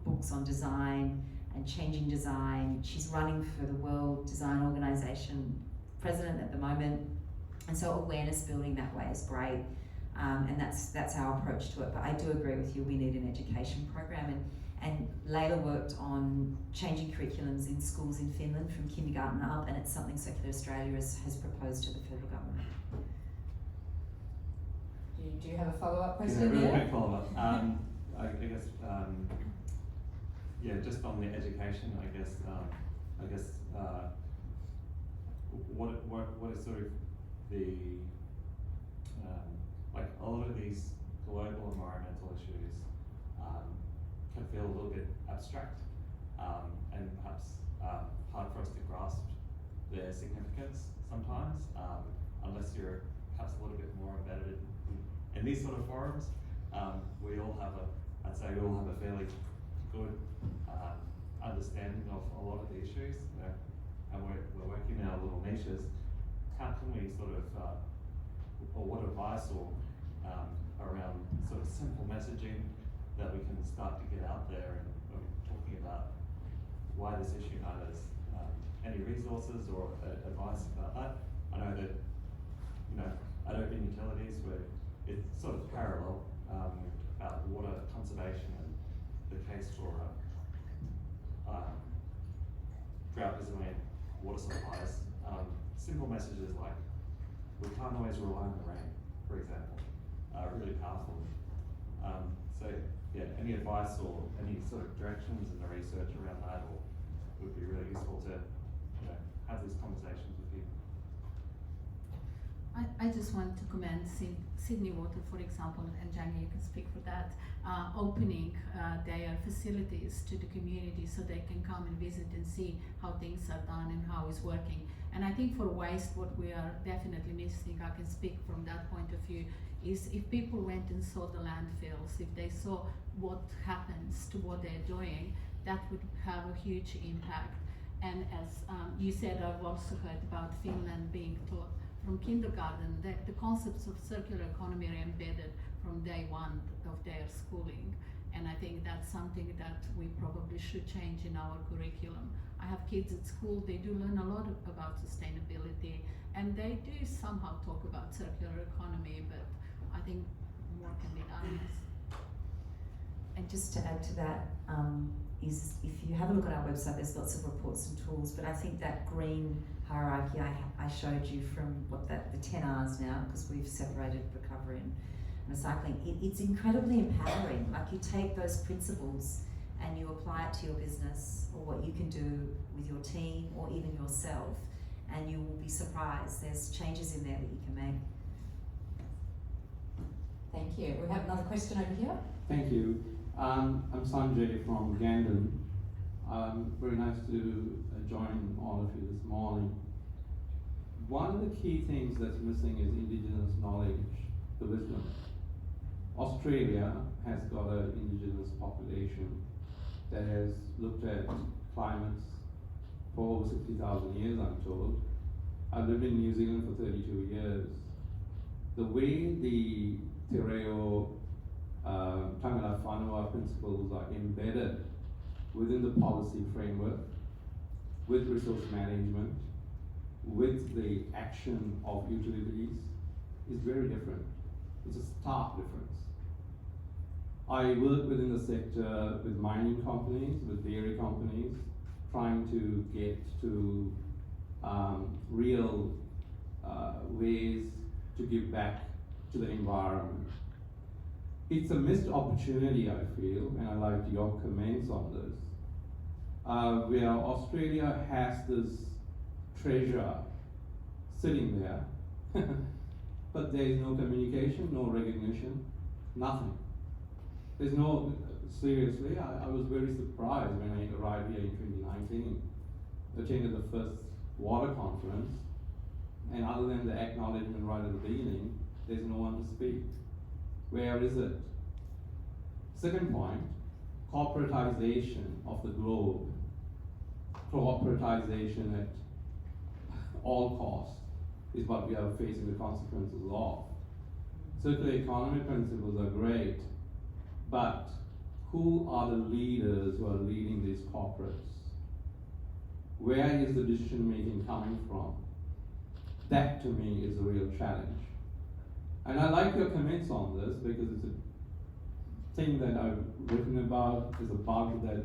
books on design and changing design. She's running for the World Design Organization president at the moment. And so awareness building that way is great. And that's our approach to it. But I do agree with you, we need an education program. And Leila worked on changing curriculums in schools in Finland from kindergarten up, and it's something Circular Australia has proposed to the federal government. Do you have a follow-up Yeah, question really there? quick follow-up. I guess yeah, just on the education, I guess, what is sort of the, like a lot of these global environmental issues can feel a little bit abstract and perhaps hard for us to grasp their significance sometimes, unless you're perhaps a little bit more embedded in these sort of forums. We all have I'd say we all have a fairly good understanding of a lot of the issues, you know, and we're working in our little niches. How can we sort of, or what advice or around sort of simple messaging that we can start to get out there and talking about why this issue matters? Any resources or advice about that? I know that, you know, at Open Utilities, where it's sort of parallel about water conservation and the case for drought resilient water supplies. Simple messages like, we can't always rely on the rain, for example, are really powerful. So yeah, any advice or any sort of directions in the research around that or would be really useful to, you know, have these conversations with people. I just want to commend Sydney Water, for example, and Jani, you can speak for that, opening their facilities to the community so they can come and visit and see how things are done and how it's working. And I think for waste, what we are definitely missing, I can speak from that point of view, is if people went and saw the landfills, if they saw what happens to what they're doing, that would have a huge impact. And as you said, I've also heard about Finland being taught from kindergarten, the concepts of circular economy are embedded from day one of their schooling. And I think that's something that we probably should change in our curriculum. I have kids at school, they do learn a lot about sustainability, and they do somehow talk about circular economy, but I think more can be done. And just to add to that, is if you have a look at our website, there's lots of reports and tools, but I think that green hierarchy I showed you from the 10 R's now, because we've separated recovery and recycling, it's incredibly empowering. Like, you take those principles and you apply it to your business or what you can do with your team or even yourself, and you will be surprised. There's changes in there that you can make. Thank you. We have another question over here. Thank you. I'm Sanjay from Gandon. Very nice to join all of you this morning. One of the key things that's missing is Indigenous knowledge, the wisdom. Australia has got an Indigenous population that has looked at climates for over 60,000 years, I'm told. I've lived in New Zealand for 32 years. The way the Te Reo Tangata Whanua principles are embedded within the policy framework, with resource management, with the action of utilities, is very different. It's a stark difference. I work within the sector with mining companies, with dairy companies, trying to get to real ways to give back to the environment. It's a missed opportunity, I feel, and I'd like your comments on this, where Australia has this treasure sitting there, but there is no communication, no recognition, nothing. There's no, seriously, I was very surprised when I arrived here in 2019, attended the first water conference, and other than the acknowledgement right at the beginning, there's no one to speak. Where is it? Second point, corporatization of the globe. Corporatization at all costs is what we are facing the consequences of. Circular economy principles are great, but who are the leaders who are leading these corporates? Where is the decision making coming from? That to me is a real challenge. And I like your comments on this because it's a thing that I've written about, is a bug that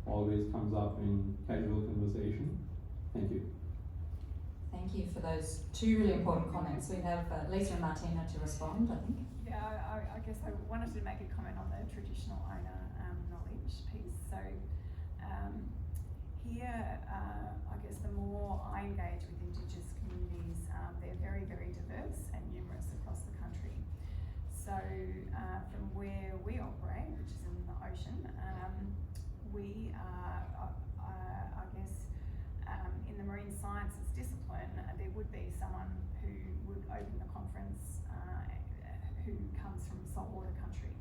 always comes up in casual conversation. Thank you. Thank you for those two really important comments. We have Lisa and Martina to respond, I think. Yeah, I guess I wanted to make a comment on the traditional owner knowledge piece. So Here, I guess the more I engage with Indigenous communities, they're very, very diverse and numerous across the country. So from where we operate, which is in the ocean, we are, I guess, in the marine sciences discipline, there would be someone who would open the conference who comes from saltwater country.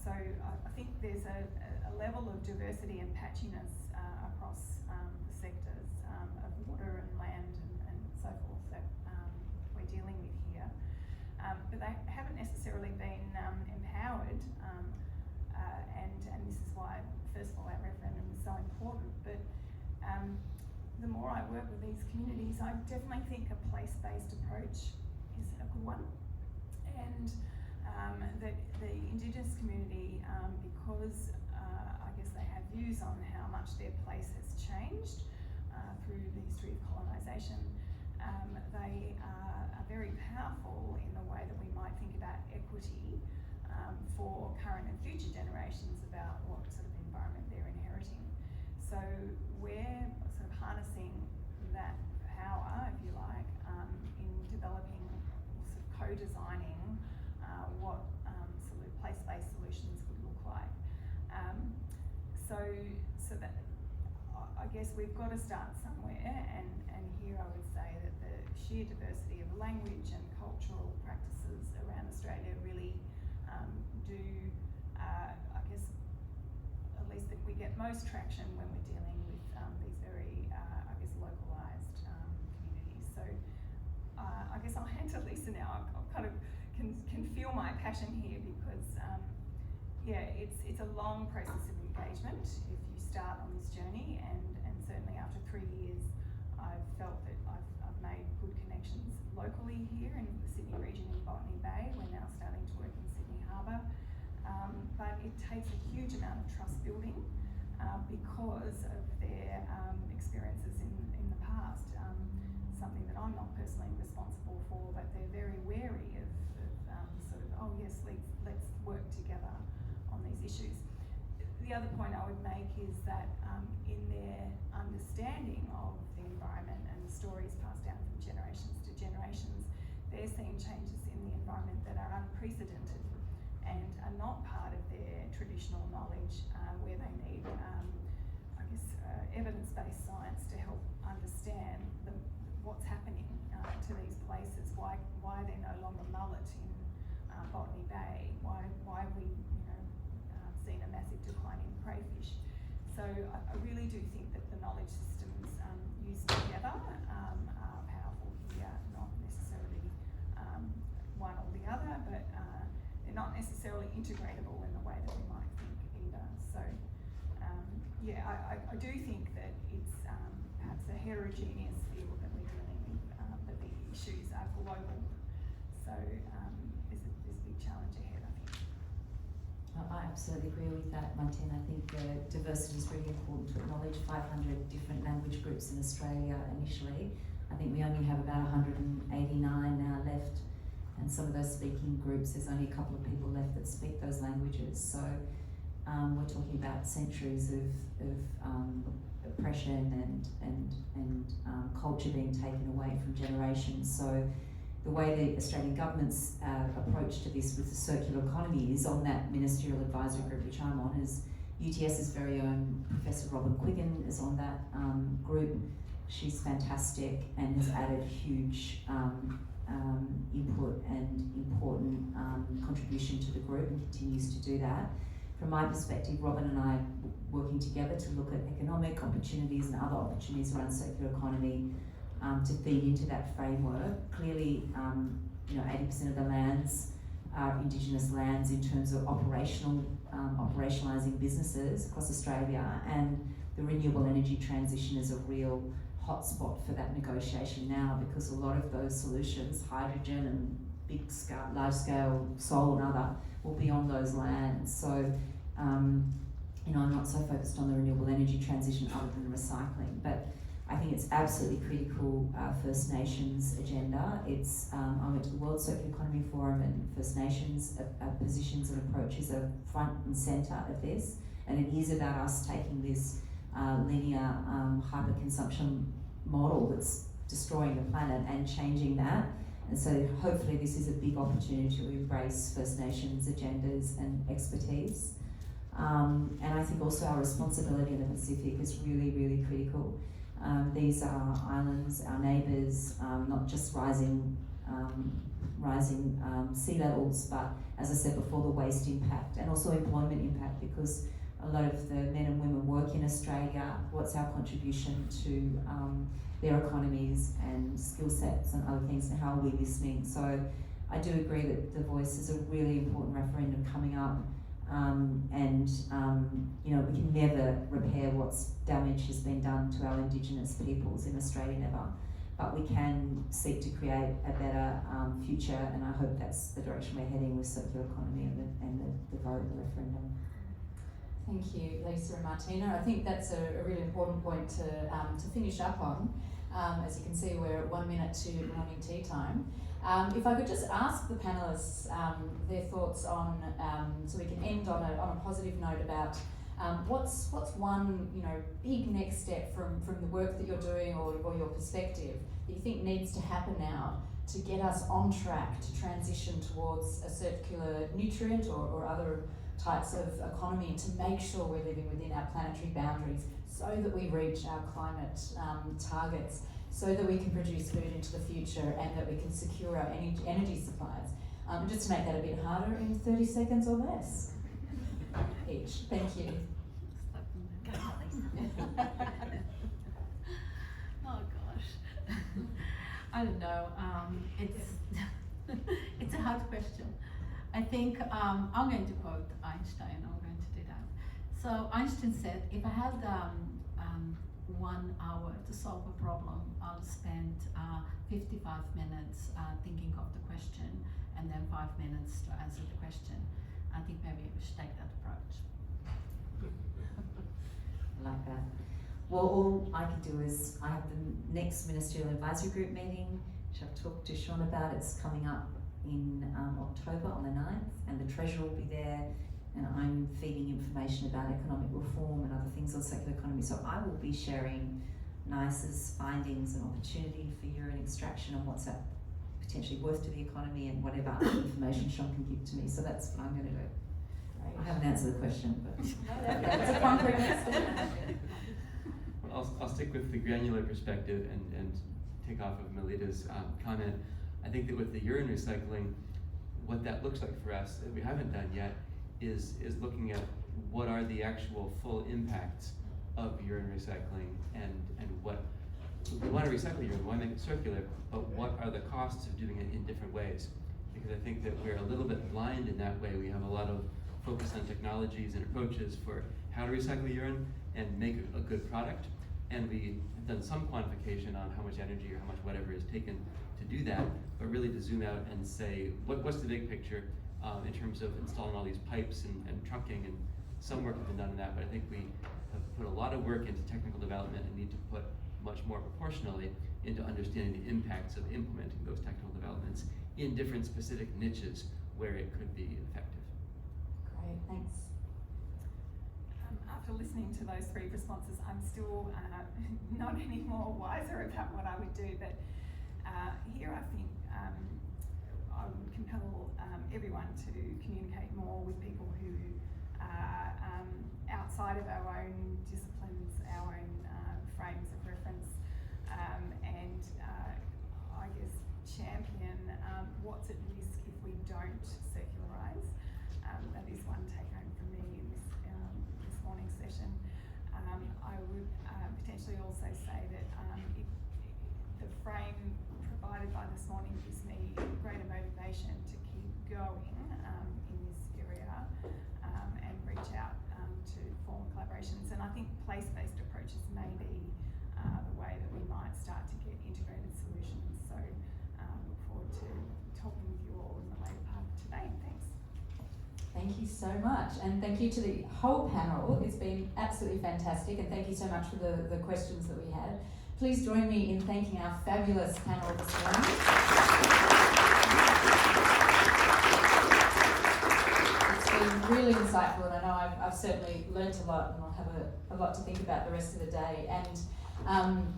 So I think there's a level of diversity and patchiness across the sectors of water and land and so forth that we're dealing with here. But they haven't necessarily been empowered, and this is why, first of all, our referendum is so important. But the more I work with these communities, I definitely think a place-based approach is a good one. And that the Indigenous community, because I guess they have views on how much their place has changed through the history of colonisation, they are very powerful in the way that we might think about equity for current and future generations about what sort of environment they're inheriting. So we're sort of harnessing that power, if you like, in developing or sort of co-designing what sort of place-based solutions would look like. So that I guess we've got to start somewhere, and here I would say that the sheer diversity of language and cultural practices around Australia really do, I guess, at least that we get most traction when we're dealing with these very, I guess, localised communities. So I guess I'll hand to Lisa now. I've kind of can feel my passion here because, yeah, it's a long process of engagement if you start on this journey, and certainly after 3 years, I've felt that I've made good connections locally here in the Sydney region in Botany Bay. We're now starting to work in Sydney Harbour, but it takes a huge amount of trust building because of their experiences in the past. Something that I'm not personally responsible for, but they're very wary of sort of, oh yes, let's work together on these issues. The other point I would make is that in their understanding of the environment and the stories passed down from generations to generations, they're seeing changes in the environment that are unprecedented and are not part of their traditional knowledge, where they need, I guess, evidence-based science to help understand what's happening to these places, why they're no longer mullet in Botany Bay, why we seen a massive decline in crayfish. So I really do think that the knowledge systems used together are powerful here, not necessarily one or the other, but they're not necessarily integratable in the way that we might think either. So yeah, I do think that it's perhaps a heterogeneous field that we're dealing with, but the issues are global. So there's a big challenge ahead, I think. I absolutely agree with that, Martin. I think diversity is really important to acknowledge. 500 different language groups in Australia initially. I think we only have about 189 now left, and some of those speaking groups, there's only a couple of people left that speak those languages. So we're talking about centuries of oppression and culture being taken away from generations. So the way the Australian government's approach to this with the circular economy is on that ministerial advisory group which I'm on, is UTS's very own Professor Robin Quiggin is on that group. She's fantastic and has added huge input and important contribution to the group and continues to do that. From my perspective, Robin and I working together to look at economic opportunities and other opportunities around circular economy to feed into that framework. Clearly, 80% of the lands are Indigenous lands in terms of operationalising businesses across Australia, and the renewable energy transition is a real hotspot for that negotiation now, because a lot of those solutions, hydrogen and large scale solar and other, will be on those lands. So, I'm not so focused on the renewable energy transition other than recycling, but I think it's absolutely critical First Nations agenda. It's I went to the World Circular Economy Forum, and First Nations positions and approaches are front and centre of this, And it is about us taking this linear hyper-consumption model that's destroying the planet and changing that. And so hopefully this is a big opportunity to embrace First Nations agendas and expertise. And I think also our responsibility in the Pacific is really, really critical. These are islands, our neighbours, not just rising sea levels, but as I said before, the waste impact and also employment impact, because a lot of the men and women work in Australia. What's our contribution to their economies and skill sets and other things, and how are we listening? So I do agree that the Voice is a really important referendum coming up. You know, we can never repair what's damage has been done to our Indigenous peoples in Australia, never. But we can seek to create a better future, and I hope that's the direction we're heading with circular economy and the vote, the referendum. Thank you, Lisa and Martina. I think that's a really important point to finish up on. As you can see, we're at 1 minute to morning tea time. If I could just ask the panellists their thoughts on, so we can end on a positive note about what's one big next step from the work that you're doing or your perspective that you think needs to happen now to get us on track to transition towards a circular nutrient or other types of economy, to make sure we're living within our planetary boundaries so that we reach our climate targets, so that we can produce food into the future and that we can secure our energy supplies. Just to make that a bit harder, in 30 seconds or less each. Thank you. Oh gosh. I don't know. It's a hard question. I think I'm going to quote Einstein. I'm going to do that. So Einstein said, if I had 1 hour to solve a problem, I'll spend 55 minutes thinking of the question and then 5 minutes to answer the question. I think maybe we should take that approach. I like that. Well, all I can do is, I have the next Ministerial Advisory Group meeting, which I've talked to Sean about. It's coming up in October on the 9th, and the Treasurer will be there, and I'm feeding information about economic reform and other things on circular economy. So I will be sharing NICE's findings and opportunity for urine extraction and what's that potentially worth to the economy, and whatever other information Sean can give to me. So that's what I'm going to do. Great. I haven't answered the question, but It's a concrete next step. I'll stick with the granular perspective and take off of Melita's comment. I think that with the urine recycling, what that looks like for us that we haven't done yet is looking at what are the actual full impacts of urine recycling, and what we want to recycle urine, we want to make it circular, but what are the costs of doing it in different ways? Because I think that we're a little bit blind in that way. We have a lot of focus on technologies and approaches for how to recycle urine and make a good product, and we have done some quantification on how much energy or how much whatever is taken to do that, but really to zoom out and say, what's the big picture in terms of installing all these pipes and trucking, and some work has been done in that, but I think we have put a lot of work into technical development and need to put much more proportionally into understanding the impacts of implementing those technical developments in different specific niches where it could be effective. Great, thanks. After listening to those 3 responses, I'm still not any more wiser about what I would do, but here I think I would compel everyone to communicate more with people who are outside of our own disciplines, our own frames of reference, and I guess champion what's at risk if we don't circularise. That is one take home from me in this morning's session. I would potentially also say that if the frame provided by this morning gives me greater motivation to keep going in this area and reach out to form collaborations. And I think place-based approaches may be the way that we might start to get integrated solutions. So look forward to talking with you all in the later part of today. Thanks. Thank you so much, and thank you to the whole panel. It's been absolutely fantastic, and thank you so much for the questions that we had. Please join me in thanking our fabulous panel this morning. It's been really insightful, and I know I've I've certainly learnt a lot, and I'll have a lot to think about the rest of the day. And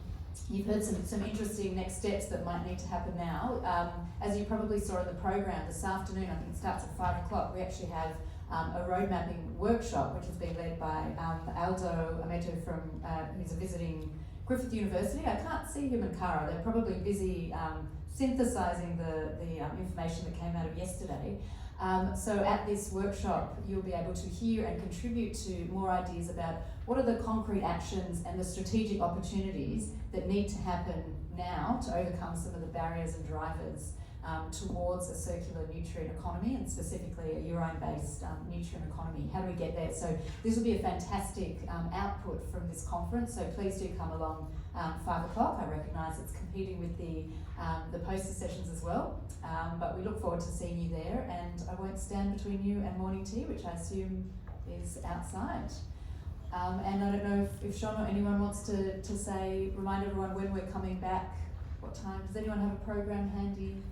you've heard some interesting next steps that might need to happen now. As you probably saw in the program this afternoon, I think it starts at 5 o'clock, we actually have a road mapping workshop, which is being led by Aldo Ameto from, who's a visiting Griffith University. I can't see him and Cara, they're probably busy synthesising the information that came out of yesterday. So at this workshop, you'll be able to hear and contribute to more ideas about what are the concrete actions and the strategic opportunities that need to happen now to overcome some of the barriers and drivers towards a circular nutrient economy, and specifically a urine-based nutrient economy. How do we get there? So this will be a fantastic output from this conference, so please do come along 5 o'clock. I recognise it's competing with the poster sessions as well, but we look forward to seeing you there, and I won't stand between you and morning tea, which I assume is outside. And I don't know if Sean or anyone wants to say, remind everyone when we're coming back, what time. Does anyone have a program handy?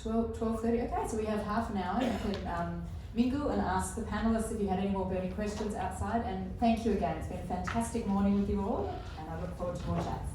12:30. Okay, so we have half an hour. You can mingle and ask the panelists if you had any more burning questions outside. And thank you again. It's been a fantastic morning with you all, and I look forward to more chats.